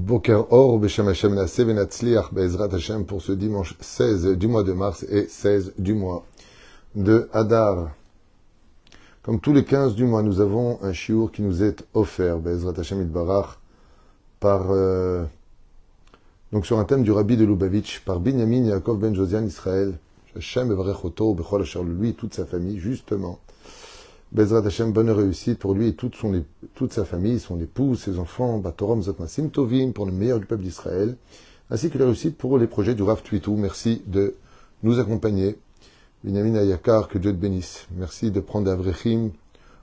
Boker Or, Beshem Hashem Naaseh Venatzliach, Be'ezrat Hashem, pour ce dimanche 16 du mois de mars et 16 du mois de Hadar. Comme tous les 15 du mois, nous avons un shiur qui nous est offert, Be'ezrat Hashem Itbarach, par, donc sur un thème du Rabbi de Lubavitch, par Binyamin Yaakov Ben Josian Israël, Hashem Evarech Oto, Bechol Asher, lui et toute sa famille, justement. Bezrat Hashem, bonne réussite pour lui et toute sa famille, son épouse, ses enfants, Batorom Zotmasim Tovim, pour le meilleur du peuple d'Israël, ainsi que la réussite pour les projets du Rav Twitou. Merci de nous accompagner. Binyamin Ayakar, que Dieu te bénisse. Merci de prendre Avrechim,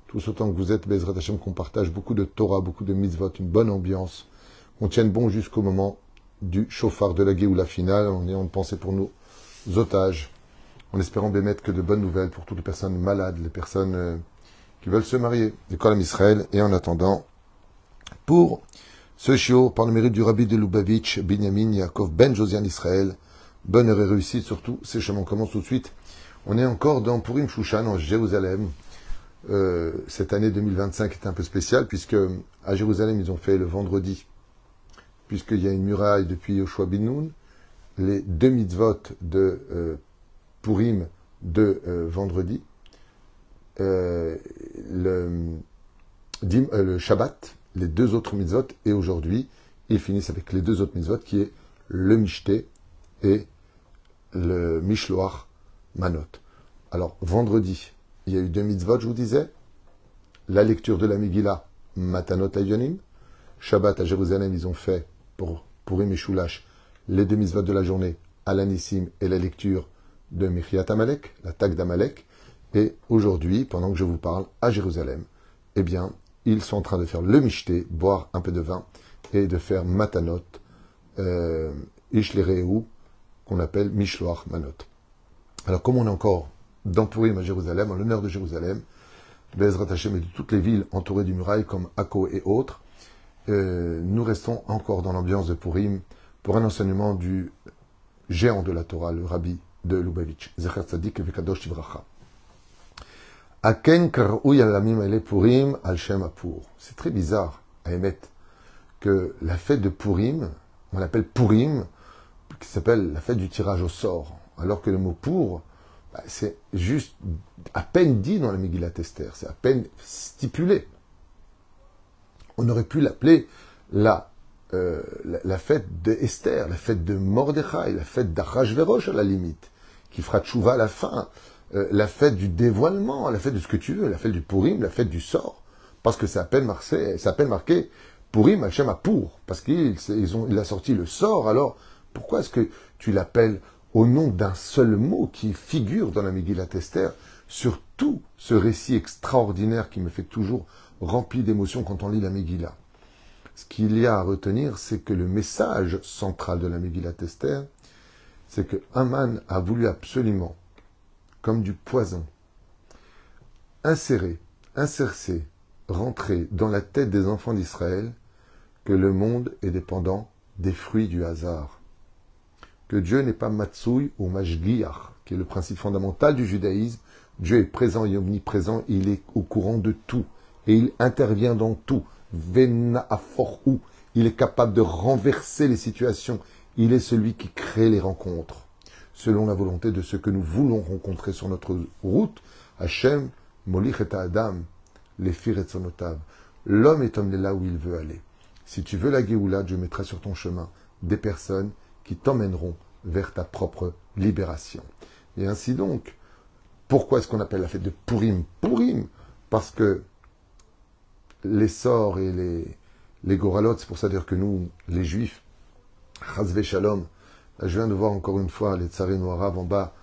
tous autant que vous êtes, Bezrat Hashem, qu'on partage beaucoup de Torah, beaucoup de mitzvot, une bonne ambiance, qu'on tienne bon jusqu'au moment du chauffard de la Géoula finale, en ayant une pensée pour nos otages, en espérant bémettre que de bonnes nouvelles pour toutes les personnes malades, les personnes qui veulent se marier, des Kolam Israël, et en attendant, pour ce shiur, par le mérite du Rabbi de Lubavitch, Binyamin Yaakov Ben Josian Israël, bonne heure et réussite, surtout, ces chemins commencent tout de suite. On est encore dans Purim Shushan, en Jérusalem. Cette année 2025 est un peu spéciale, puisque à Jérusalem, ils ont fait le vendredi, puisqu'il y a une muraille depuis Yoshua bin Nun, les deux mitzvot de Purim de vendredi, le Shabbat, les deux autres mitzvot, et aujourd'hui, ils finissent avec les deux autres mitzvot, qui est le Mishté et le Mishloach Manot. Alors, vendredi, il y a eu deux mitzvot, je vous disais, la lecture de la Megillah, Matanot Ayonim. Shabbat, à Jérusalem, ils ont fait, pour Purim et Shulash, les deux mitzvot de la journée, Alanissim et la lecture de Michiat Amalek, l'attaque d'Amalek. Et aujourd'hui, pendant que je vous parle, à Jérusalem, eh bien, ils sont en train de faire le mishté, boire un peu de vin, et de faire matanot, ishlereu, qu'on appelle mishloach manot. Alors, comme on est encore dans Purim à Jérusalem, en l'honneur de Jérusalem, Be'ezrat Hashem et de toutes les villes entourées du muraille, comme Akko et autres, nous restons encore dans l'ambiance de Purim, pour un enseignement du géant de la Torah, le Rabbi de Lubavitch, Zecher Tzadik Vekadosh Tivracha. C'est très bizarre à émettre que la fête de Purim, on l'appelle Purim, qui s'appelle la fête du tirage au sort, alors que le mot pour, c'est juste à peine dit dans la Megillat Esther, c'est à peine stipulé. On aurait pu l'appeler la fête d'Esther, la fête de Mordechai, la fête d'Achashverosh à la limite, qui fera tchouva à la fin. La fête du dévoilement, la fête de ce que tu veux, la fête du Purim, la fête du sort, parce que ça appelle marqué Purim Hashem Apur, parce qu'il a sorti le sort. Alors pourquoi est-ce que tu l'appelles au nom d'un seul mot qui figure dans la Megillat Esther, sur tout ce récit extraordinaire qui me fait toujours rempli d'émotions quand on lit la Megillah? Ce qu'il y a à retenir, c'est que le message central de la Megillat Esther, c'est que Haman a voulu absolument, comme du poison, insérer, rentrer dans la tête des enfants d'Israël que le monde est dépendant des fruits du hasard. Que Dieu n'est pas Matsouï ou Mashgiach, qui est le principe fondamental du judaïsme. Dieu est présent et omniprésent, il est au courant de tout, et il intervient dans tout. Vena aforou, il est capable de renverser les situations, il est celui qui crée les rencontres selon la volonté de ce que nous voulons rencontrer sur notre route. Hashem, Molich et Adam, les Fir et Sonotav. L'homme est emmené là où il veut aller. Si tu veux la Géoula, Dieu mettra sur ton chemin des personnes qui t'emmèneront vers ta propre libération. Et ainsi donc, pourquoi est-ce qu'on appelle la fête de Purim Purim? Parce que les sorts et les goralot, c'est pour ça dire que nous, les Juifs, Chazve Shalom, là, je viens de voir encore une fois les Tsarim ou Arabes en bas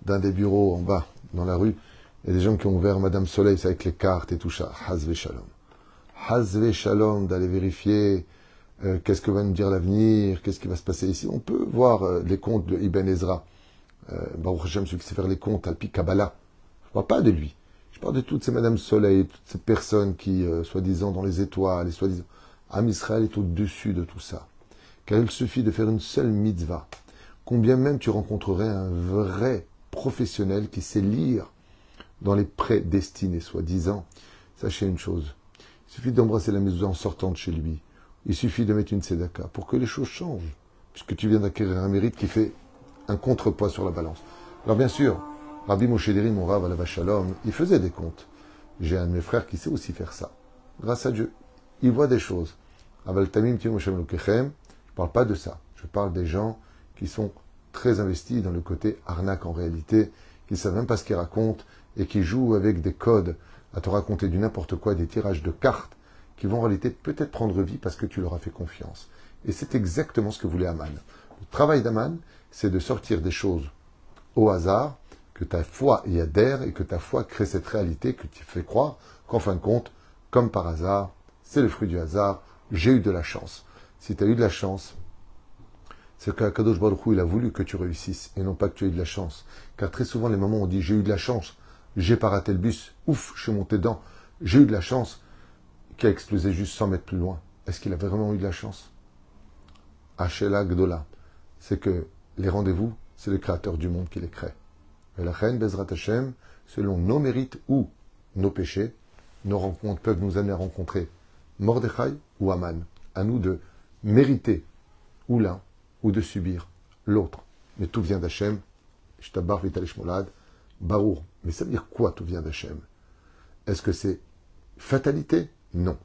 d'un des bureaux, en bas, dans la rue. Il y a des gens qui ont ouvert Madame Soleil, c'est avec les cartes et tout ça. Hazve Shalom. Hazve Shalom, d'aller vérifier qu'est-ce que va nous dire l'avenir, qu'est-ce qui va se passer ici. On peut voir les contes de Ibn Ezra. Baruch Hashem, celui qui sait faire les contes, Alpi Kabbalah. Je ne parle pas de lui. Je parle de toutes ces Madame Soleil, toutes ces personnes qui, soi-disant, dans les étoiles, et soi-disant... Am Israël est au-dessus de tout ça. Car il suffit de faire une seule mitzvah. Combien même tu rencontrerais un vrai professionnel qui sait lire dans les prédestinés, soi-disant. Sachez une chose, il suffit d'embrasser la mezouza en sortant de chez lui, il suffit de mettre une tzedaka pour que les choses changent, puisque tu viens d'acquérir un mérite qui fait un contrepoids sur la balance. Alors bien sûr, Rabbi Moshe Deri, mon Rav Alav Shalom, il faisait des comptes. J'ai un de mes frères qui sait aussi faire ça. Grâce à Dieu. Il voit des choses. Aval Tamim Tiom Hashem Lokechem, je ne parle pas de ça. Je parle des gens qui sont très investis dans le côté arnaque en réalité, qui ne savent même pas ce qu'ils racontent et qui jouent avec des codes à te raconter du n'importe quoi, des tirages de cartes qui vont en réalité peut-être prendre vie parce que tu leur as fait confiance. Et c'est exactement ce que voulait Aman. Le travail d'Aman, c'est de sortir des choses au hasard, que ta foi y adhère et que ta foi crée cette réalité que tu fais croire qu'en fin de compte, comme par hasard, c'est le fruit du hasard, j'ai eu de la chance. Si tu as eu de la chance, c'est qu'Akadosh Baruch Hu, il a voulu que tu réussisses et non pas que tu aies eu de la chance. Car très souvent, les mamans ont dit, j'ai eu de la chance, j'ai pas raté le bus, ouf, je suis monté dedans, j'ai eu de la chance, qui a explosé juste 100 mètres plus loin. Est-ce qu'il avait vraiment eu de la chance? Hachela Gdola, c'est que les rendez-vous, c'est le créateur du monde qui les crée. Et la reine Bezrat Hashem, selon nos mérites ou nos péchés, nos rencontres peuvent nous amener à rencontrer Mordechai ou Aman. À nous de mériter ou l'un ou de subir l'autre. Mais tout vient d'Hachem. Shtabar Vitalish Molad, Barour. Mais ça veut dire quoi tout vient d'Hachem? Est-ce que c'est fatalité? Non.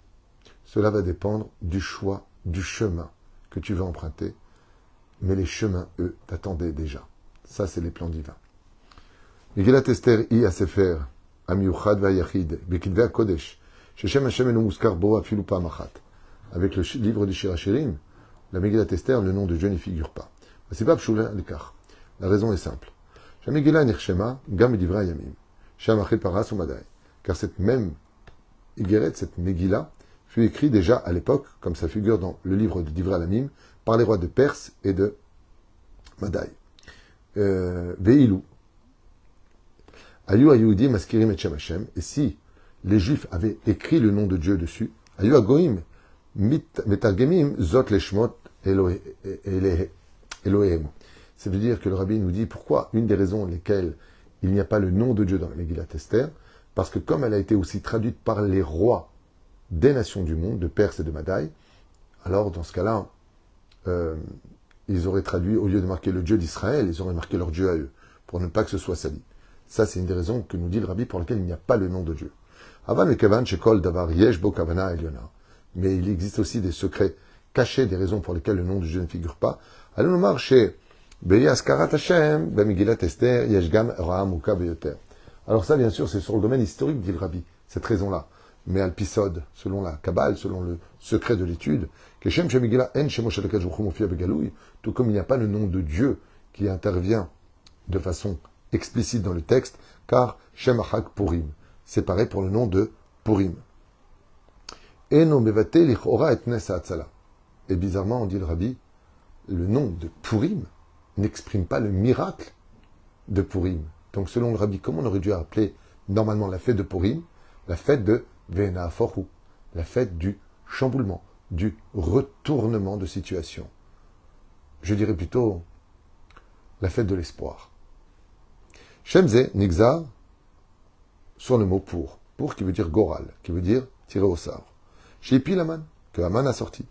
Cela va dépendre du choix, du chemin que tu vas emprunter. Mais les chemins, eux, t'attendaient déjà. Ça, c'est les plans divins. Megillat Esther I Asefer, Amiuchad Vayachid, Bekidve Kodesh, Sheshem Hashem Enu Muskar Bo Afilu Pa'am Achat. Avec le livre du Shirachirim, la Megillat Esther, le nom de Dieu n'y figure pas. C'est pas Pshula Lekar. La raison est simple. Shamegillah Nirshema, Gam Edivra Yamim, Sham Achel Paras Umadai. Car cette même Igeret, cette Megillah, fut écrite déjà à l'époque, comme ça figure dans le livre de Divra Yamim, par les rois de Perse et de Madaï. Veilou. Ayu Ayudim Maskirim et Shem Hashem. Et si les Juifs avaient écrit le nom de Dieu dessus, Ayu Agoim Metargemim Zot Leshmot Elohem. Ça veut dire que le rabbi nous dit pourquoi une des raisons lesquelles il n'y a pas le nom de Dieu dans la Megillat Esther, parce que comme elle a été aussi traduite par les rois des nations du monde, de Perse et de Madaï, alors dans ce cas-là, ils auraient traduit, au lieu de marquer le Dieu d'Israël, ils auraient marqué leur Dieu à eux, pour ne pas que ce soit sali. Ça, c'est une des raisons que nous dit le rabbi pour lesquelles il n'y a pas le nom de Dieu. Avan et Kavan, Shekol, Davar, Yesh, Bo, Kavana, Eliona. Mais il existe aussi des secrets cachés, des raisons pour lesquelles le nom de Dieu ne figure pas. Allons marcher. Beyaskarat Hashem, Bemigillat Esther, Yeshgam, Raham, Uka, Beyoter. Alors ça, bien sûr, c'est sur le domaine historique, dit le rabbi, cette raison-là. Mais Alpisod, selon la Kabbale, selon le secret de l'étude, Keshem Shemigillah En Shemoshalekaj Vuchumofia Begaloui, tout comme il n'y a pas le nom de Dieu qui intervient de façon explicite dans le texte, car Shem Achak Purim. C'est pareil pour le nom de Purim. Eno Mevate Lichora et Nesa Atzala. Et bizarrement, on dit le rabbi, le nom de Purim n'exprime pas le miracle de Purim. Donc selon le rabbi, comment on aurait dû appeler normalement la fête de Purim? La fête de Vena Forhu, la fête du chamboulement, du retournement de situation. Je dirais plutôt la fête de l'espoir. Shemze, Nixar, sur le mot pour qui veut dire Goral, qui veut dire tirer au sort. Chez Pilaman, que Haman a sorti.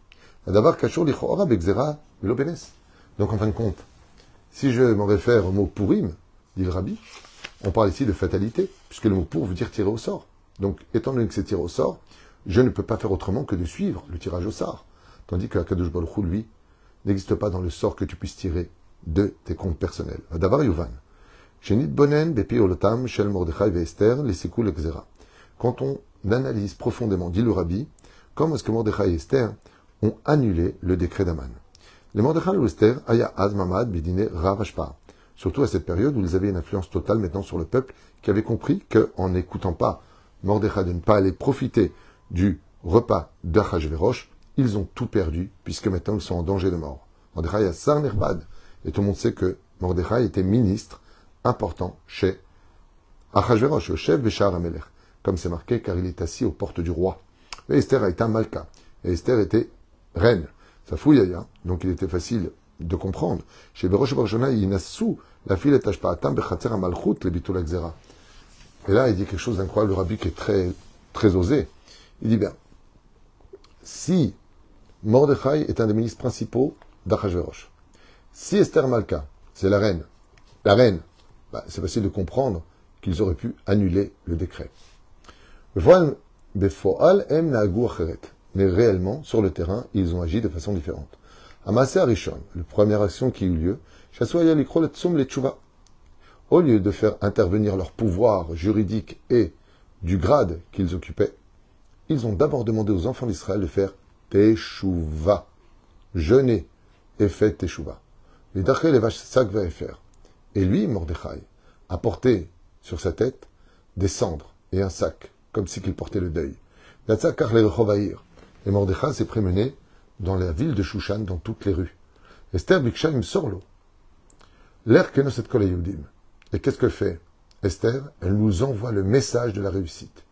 D'abord, Kachur Lichora Begzera Velobenes. Donc en fin de compte, si je m'en réfère au mot Purim, dit le rabbi, on parle ici de fatalité, puisque le mot pour veut dire tirer au sort. Donc, étant donné que c'est tiré au sort, je ne peux pas faire autrement que de suivre le tirage au sort. Tandis que Akadosh Baruch Hu, lui, n'existe pas dans le sort que tu puisses tirer de tes comptes personnels. Adavar Yuvan. Shenit Bonen, Bepi Olotam, Shel Mordechai Esther, Lesikul Exera. Quand on analyse profondément, dit le rabbi, comment est-ce que Mordechai et Esther ont annulé le décret d'Aman. Les Mordechai et Esther, Aya Az Mamad, Bidine Rav Ashpa. Surtout à cette période où ils avaient une influence totale maintenant sur le peuple, qui avait compris qu'en n'écoutant pas Mordechai de ne pas aller profiter du repas d'Achashverosh, ils ont tout perdu, puisque maintenant ils sont en danger de mort. Mordechai a Sar Nerbad, et tout le monde sait que Mordechai était ministre important chez Achashverosh, le chef Béchar Amelech, comme c'est marqué, car il est assis aux portes du roi. Et Esther a été un Malka, et Esther était reine. Ça fouillaya, donc il était facile de comprendre. Chez Berosh Barjona, Inassou, la fille est Ashpaatam Bechatzer Amalchut, le Bitul Akzera. Et là, il dit quelque chose d'incroyable, le rabbi qui est très, très osé. Il dit bien, si Mordechai est un des ministres principaux d'Achashverosh. Si Esther Malka, c'est la reine, bah, c'est facile de comprendre qu'ils auraient pu annuler le décret. Mais réellement, sur le terrain, ils ont agi de façon différente. Amasé Arishon, la première action qui eut lieu, au lieu de faire intervenir leur pouvoir juridique et du grade qu'ils occupaient, ils ont d'abord demandé aux enfants d'Israël de faire Teshuva, jeûner et fait Teshuva. Et lui, Mordechai, a porté sur sa tête des cendres et un sac, comme si qu'il portait le deuil. Et Mordechai s'est prémené dans la ville de Shushan, dans toutes les rues. Esther Bikshaim Sorlo. L'air que nous cette kol Yehudim. Et qu'est-ce qu'elle fait Esther, elle nous envoie le message de la réussite.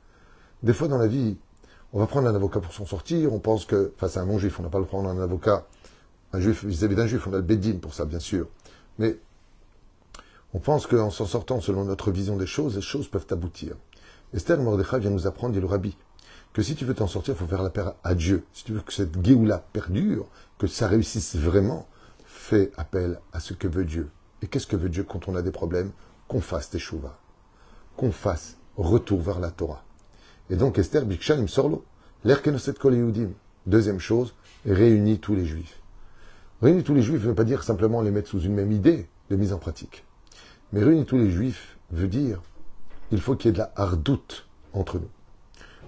Des fois dans la vie, on va prendre un avocat pour s'en sortir, on pense que, face à un non-juif, on n'a pas le prendre un avocat, un juif vis-à-vis d'un juif, on a le bédine pour ça, bien sûr. Mais on pense qu'en s'en sortant selon notre vision des choses, les choses peuvent aboutir. Esther Mordechai vient nous apprendre, dit le rabbi, que si tu veux t'en sortir, il faut faire l'appel à Dieu. Si tu veux que cette Géoula perdure, que ça réussisse vraiment, fais appel à ce que veut Dieu. Et qu'est-ce que veut Dieu quand on a des problèmes? Qu'on fasse teshuva, qu'on fasse retour vers la Torah. Et donc Esther Bikshaim Sorlo, l'air kenoset kol Yehudim. Deuxième chose, réunit tous les juifs. Réunir tous les juifs ne veut pas dire simplement les mettre sous une même idée de mise en pratique. Mais réunir tous les juifs veut dire il faut qu'il y ait de la hardout entre nous.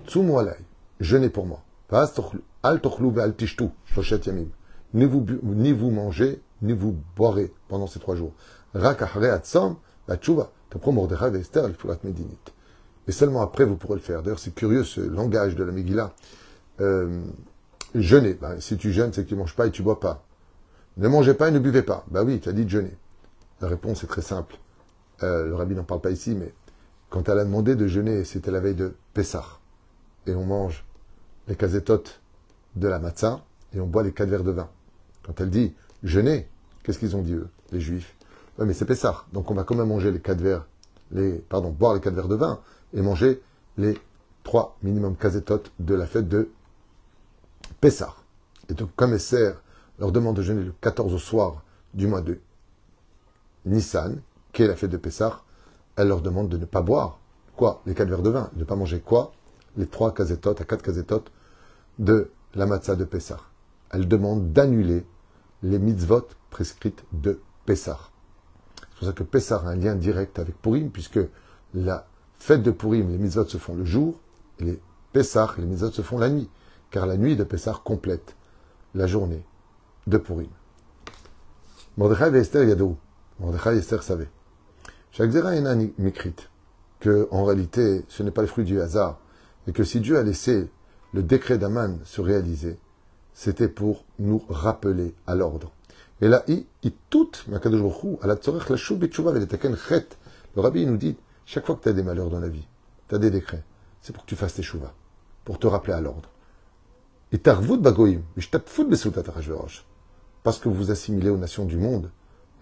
Tsumu alay, jeûnez pour moi. Al tochlu ve'al tishtu, shloshet yamim. Ni vous mangez, ni vous boirez pendant ces 3 jours. Rak acharei atzam, la tchouva. T'apprends Mordechai et Esther, il faut la médinite. Et seulement après, vous pourrez le faire. D'ailleurs, c'est curieux, ce langage de la Megillah. Jeûner. Ben, si tu jeûnes, c'est que tu ne manges pas et tu ne bois pas. Ne mangez pas et ne buvez pas. Ben oui, tu as dit de jeûner. La réponse est très simple. Le rabbi n'en parle pas ici, mais quand elle a demandé de jeûner, c'était la veille de Pessah. Et on mange les kazetotes de la matzah et on boit les 4 verres de vin. Quand elle dit jeûner, qu'est-ce qu'ils ont dit eux, les juifs? Ouais, mais c'est Pessah. Donc on va quand même manger boire les 4 verres de vin et manger les 3 minimum kazetotes de la fête de Pessah. Et donc, comme Esther leur demande de jeûner le 14 au soir du mois de Nissan, qui est la fête de Pessah, elle leur demande de ne pas boire, quoi? Les 4 verres de vin. De ne pas manger quoi? Les 3 kazetotes à 4 kazetotes de la matzah de Pessah. Elle demande d'annuler les mitzvot prescrites de Pessah. C'est pour ça que Pessah a un lien direct avec Purim, puisque la fête de Purim, les mitzvot se font le jour, et les Pessah, les mitzvot se font la nuit, car la nuit de Pessah complète la journée de Purim. Mordechai et Esther Yadou. Mordechai et Esther savaient. Shagzera ena mikrit, que en réalité, ce n'est pas le fruit du hasard, et que si Dieu a laissé le décret d'Aman se réaliser, c'était pour nous rappeler à l'ordre. Et là, tout, le rabbi nous dit, chaque fois que tu as des malheurs dans la vie, tu as des décrets, c'est pour que tu fasses tes chouvas, pour te rappeler à l'ordre. Et parce que vous assimilez aux nations du monde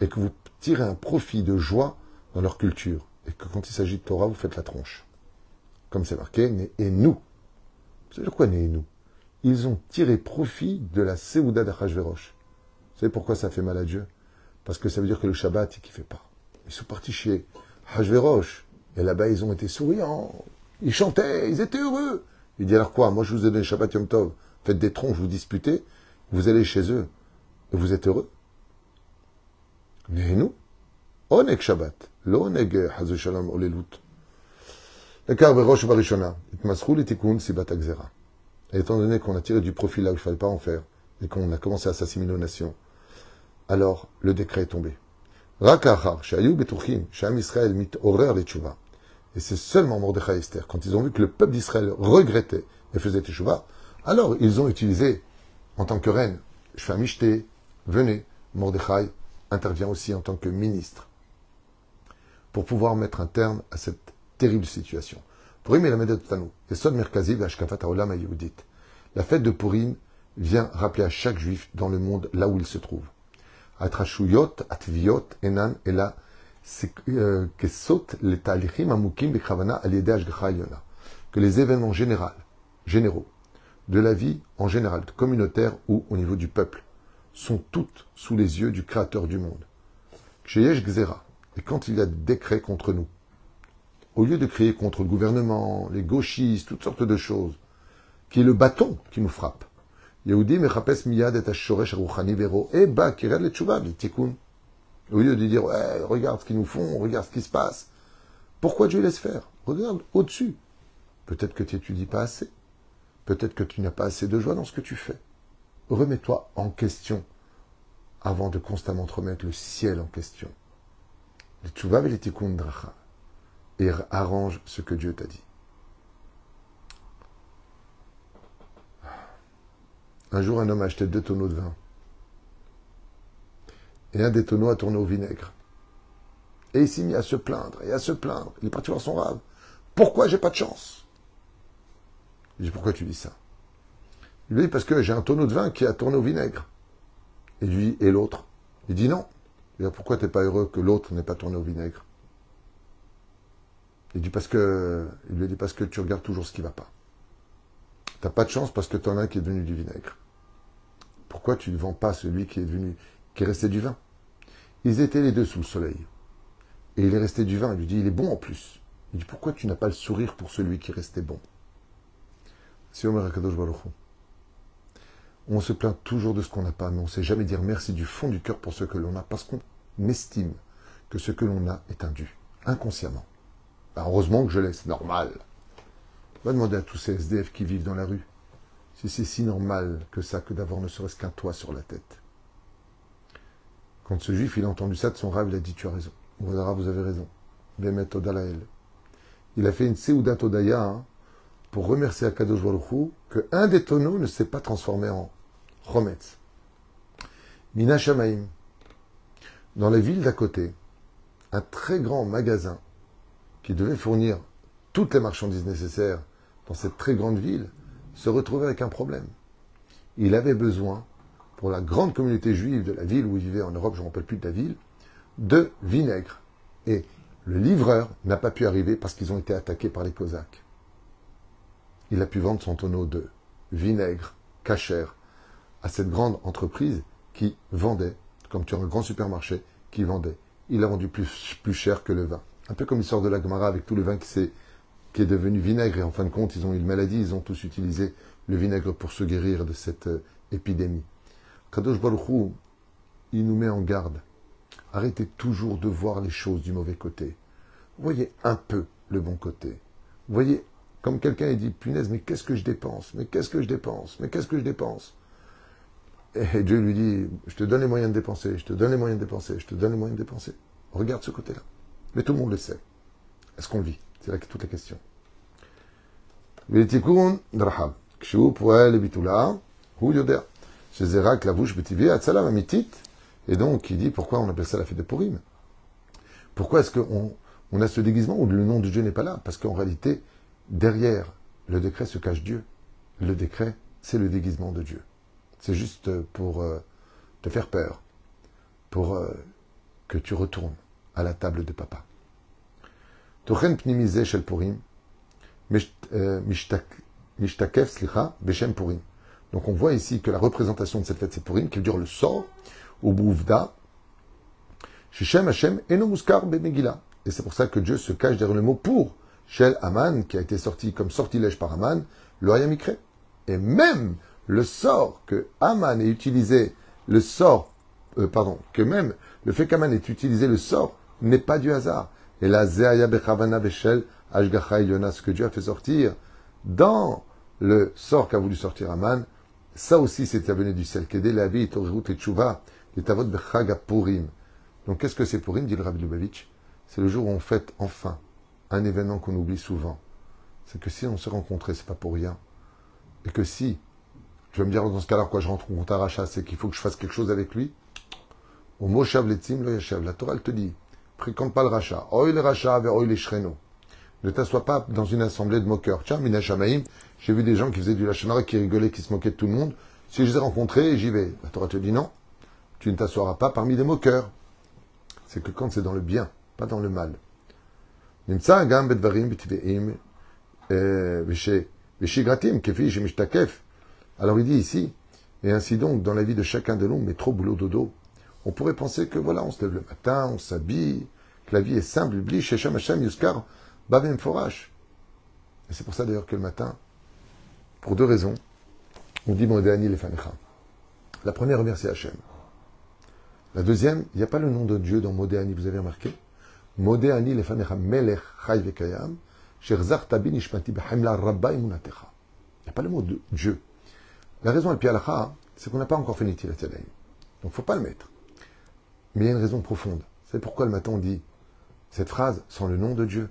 et que vous tirez un profit de joie dans leur culture. Et que quand il s'agit de Torah, vous faites la tronche. Comme c'est marqué, et nous. Vous savez pourquoi et nous? Ils ont tiré profit de la Séouda d'Achashverosh. Vous savez pourquoi ça fait mal à Dieu? Parce que ça veut dire que le Shabbat, il ne kiffait pas. Ils sont partis chez Achashverosh. Et là-bas, ils ont été souriants. Ils chantaient, ils étaient heureux. Il dit alors quoi? Moi, je vous ai donné Shabbat Yom Tov. Faites des tronches, vous disputez. Vous allez chez eux. Et vous êtes heureux. Mais nous, Oneg Shabbat. L'Oneg Hazu Shalom Olelut. Car Berosh Barishona. Itmasrou Litikun Sibat Agzera. Et étant donné qu'on a tiré du profit là où il ne fallait pas en faire, et qu'on a commencé à s'assimiler aux nations, alors le décret est tombé. Rakachar, Shayu Betuchim, Sham Israël mit horreur les tchouva. Et c'est seulement Mordechai et Esther, quand ils ont vu que le peuple d'Israël regrettait et faisait tchouva, alors ils ont utilisé, en tant que reine, Shfamishté, venez, Mordechai intervient aussi en tant que ministre, pour pouvoir mettre un terme à cette terrible situation. Purim et la Medet Tanu, Yesod Merkazi Vashkafat Haolam Yehudit. La fête de Purim vient rappeler à chaque juif dans le monde là où il se trouve. Atrashuyot, Atviot, Enan, Ela, Kesot, les Talichim Amukim, Bekhavana, Aliede Ashgacha Eliona. Que les événements généraux de la vie en général, communautaire ou au niveau du peuple, sont toutes sous les yeux du Créateur du monde. Sheyesh Gzera. Et quand il y a des décrets contre nous, au lieu de crier contre le gouvernement, les gauchistes, toutes sortes de choses, qui est le bâton qui nous frappe, Yehudi mechapes miyad et hashoresh aruchani vero, et ba kired le tshuva v'tikun. Au lieu de dire, ouais, regarde ce qu'ils nous font, regarde ce qui se passe. Pourquoi Dieu laisse faire? Regarde au-dessus. Peut-être que tu n'étudies pas assez. Peut-être que tu n'as pas assez de joie dans ce que tu fais. Remets-toi en question avant de constamment te remettre le ciel en question. Le tshuva et les tikkun dracha. Et arrange ce que Dieu t'a dit. Un jour, un homme a acheté 2 tonneaux de vin. Et un des tonneaux a tourné au vinaigre. Et il s'est mis à se plaindre, et à se plaindre. Il est parti voir son rave. Pourquoi j'ai pas de chance? Il dit, pourquoi tu dis ça? Il lui dit, parce que j'ai un tonneau de vin qui a tourné au vinaigre. Et lui, et l'autre? Il dit non. Il dit, pourquoi tu n'es pas heureux que l'autre n'ait pas tourné au vinaigre? Il lui dit, parce que tu regardes toujours ce qui ne va pas. Tu n'as pas de chance parce que tu en as un qui est devenu du vinaigre. Pourquoi tu ne vends pas celui qui est resté du vin? Ils étaient les deux sous le soleil. Et il est resté du vin. Il lui dit, il est bon en plus. Il dit, pourquoi tu n'as pas le sourire pour celui qui restait bon? Si Omer Akadosh Baruch Hu. On se plaint toujours de ce qu'on n'a pas, mais on ne sait jamais dire merci du fond du cœur pour ce que l'on a, parce qu'on estime que ce que l'on a est un dû, inconsciemment. Ben, heureusement que je laisse, normal. On va demander à tous ces SDF qui vivent dans la rue si c'est si normal que ça, que d'avoir ne serait-ce qu'un toit sur la tête. Quand ce juif, il a entendu ça de son rave, il a dit, tu as raison. Vous avez raison. Bemet Odalael. Il a fait une Seudat Odaya, hein, pour remercier Akadosh Baruch Hu qu'un des tonneaux ne s'est pas transformé en Chometz. Mina Shamaim. Dans la ville d'à côté, un très grand magasin qui devait fournir toutes les marchandises nécessaires dans cette très grande ville se retrouvait avec un problème. Il avait besoin, pour la grande communauté juive de la ville où il vivait en Europe, je ne me rappelle plus de la ville, de vinaigre. Et le livreur n'a pas pu arriver parce qu'ils ont été attaqués par les Cosaques. Il a pu vendre son tonneau de vinaigre cachère à cette grande entreprise qui vendait, comme tu as un grand supermarché, qui vendait. Il a vendu plus cher que le vin. Un peu comme l'histoire de la Gemara avec tout le vin qui est devenu vinaigre. Et en fin de compte, ils ont eu une maladie, ils ont tous utilisé le vinaigre pour se guérir de cette épidémie. Kadosh Baruch Hu, il nous met en garde. Arrêtez toujours de voir les choses du mauvais côté. Voyez un peu le bon côté. Voyez, comme quelqu'un dit, punaise, mais qu'est-ce que je dépense? Mais qu'est-ce que je dépense? Mais qu'est-ce que je dépense? Et Dieu lui dit, je te donne les moyens de dépenser, je te donne les moyens de dépenser, je te donne les moyens de dépenser. Regarde ce côté-là. Mais tout le monde le sait. Est-ce qu'on le vit? C'est là que toute la question. V'etikun drahab. Kshu poel bitula, hu yoder. Shezerak lavush betivi atzalam amitit. Et donc, il dit, pourquoi on appelle ça la fête de Purim? Pourquoi est-ce qu'on a ce déguisement où le nom de Dieu n'est pas là? Parce qu'en réalité, derrière le décret se cache Dieu. Le décret, c'est le déguisement de Dieu. C'est juste pour te faire peur, pour que tu retournes à la table de papa. Tochen pnimizeh shel Purim, mishtakef slicha beshem Purim. Donc on voit ici que la représentation de cette fête, c'est Purim, qui veut dire le sort, au bouvda, shishem Hashem eno muskar bemegila. Et c'est pour ça que Dieu se cache derrière le mot pour, shel Aman, qui a été sorti comme sortilège par Aman, le hayamikre. Et même le sort que Aman ait utilisé, que même le fait qu'Aman ait utilisé le sort n'est pas du hasard. Et la zeaya bechavana beshel ashgacha ilyona, ce que Dieu a fait sortir dans le sort qu'a voulu sortir Aman, ça aussi c'était venu du ciel. Kedé la vie, torihut et tchouva, les tavot bechaga Purim. Donc qu'est-ce que c'est Purim, dit le Rabbi Lubavitch? C'est le jour où on fête enfin un événement qu'on oublie souvent. C'est que si on se rencontrait, c'est pas pour rien. Et que si, tu vas me dire dans ce cas-là, quoi, je rencontre un rachat, c'est qu'il faut que je fasse quelque chose avec lui. Au moshav letzim lo yashav. La Torah, elle te dit, fréquente pas le rachat. Oil le rachat vers oil les shreno. Ne t'assois pas dans une assemblée de moqueurs. Tiens, Mina Shamaim, j'ai vu des gens qui faisaient du lachonara, qui rigolaient, qui se moquaient de tout le monde. Si je les ai rencontrés, j'y vais. La Torah te dit non. Tu ne t'assoiras pas parmi des moqueurs. C'est que quand c'est dans le bien, pas dans le mal. Nimtsa gam bedvarim b'tveim v'shigratim kefi shemishtakef Alors il dit ici, et ainsi donc, dans la vie de chacun de nous, métro, boulot, dodo, on pourrait penser que voilà, on se lève le matin, on s'habille, que la vie est simple, bli, shesham, hacham, yuskar, babem, forash. Et c'est pour ça d'ailleurs que le matin, pour deux raisons, on dit Modéani lefanecha. La première, remercier Hachem. La deuxième, il n'y a pas le nom de Dieu dans Modéani, vous avez remarqué? Modéani lefanecha melech chai vekayam, sherzach tabi nishmati behemla rabba imunatecha. Il n'y a pas le mot de Dieu. La raison, al-pi halacha, c'est qu'on n'a pas encore fait Nitilat Yadayim. Donc il ne faut pas le mettre. Mais il y a une raison profonde. C'est pourquoi le matin on dit cette phrase sans le nom de Dieu.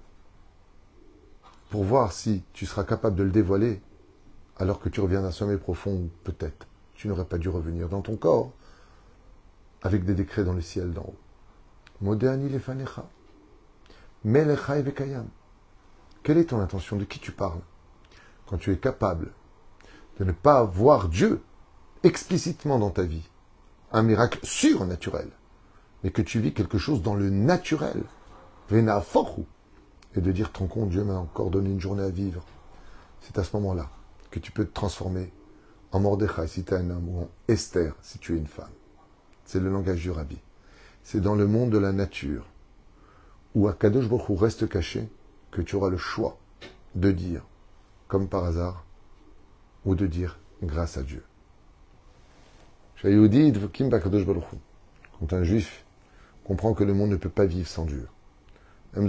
Pour voir si tu seras capable de le dévoiler alors que tu reviens d'un sommeil profond ou peut-être tu n'aurais pas dû revenir dans ton corps avec des décrets dans le ciel d'en haut. Modéani lefanecha. Melechai vekayam. Quelle est ton intention? De qui tu parles? Quand tu es capable de ne pas voir Dieu explicitement dans ta vie, un miracle surnaturel, mais que tu vis quelque chose dans le naturel, vena forhu, et de dire, ton compte, Dieu m'a encore donné une journée à vivre. C'est à ce moment-là que tu peux te transformer en Mordechai si tu es un homme, ou en Esther si tu es une femme. C'est le langage du Rabbi. C'est dans le monde de la nature, où Akadosh Baruch Hu reste caché, que tu auras le choix de dire, comme par hasard, ou de dire grâce à Dieu. Quand un juif comprend que le monde ne peut pas vivre sans Dieu, on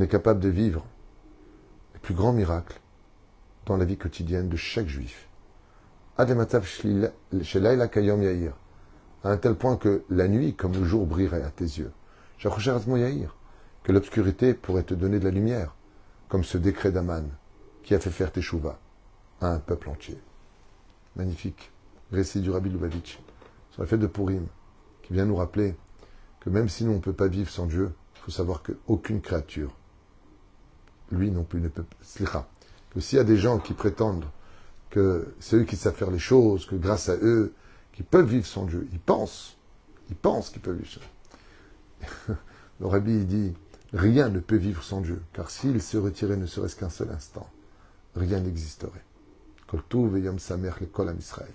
est capable de vivre les plus grands miracles dans la vie quotidienne de chaque juif. À un tel point que la nuit, comme le jour, brillerait à tes yeux. Que l'obscurité pourrait te donner de la lumière, comme ce décret d'Aman qui a fait faire teshuva à un peuple entier. Magnifique récit du Rabbi Lubavitch sur la fête de Purim, qui vient nous rappeler que même si nous on ne peut pas vivre sans Dieu, il faut savoir qu'aucune créature, lui non plus, ne peut. Que s'il y a des gens qui prétendent que c'est eux qui savent faire les choses, que grâce à eux, qu'ils peuvent vivre sans Dieu, ils pensent qu'ils peuvent vivre sans Dieu. Le Rabbi il dit, rien ne peut vivre sans Dieu, car s'il se retirait ne serait-ce qu'un seul instant, rien n'existerait. Kol tuv veyom sameach lekol am Israël.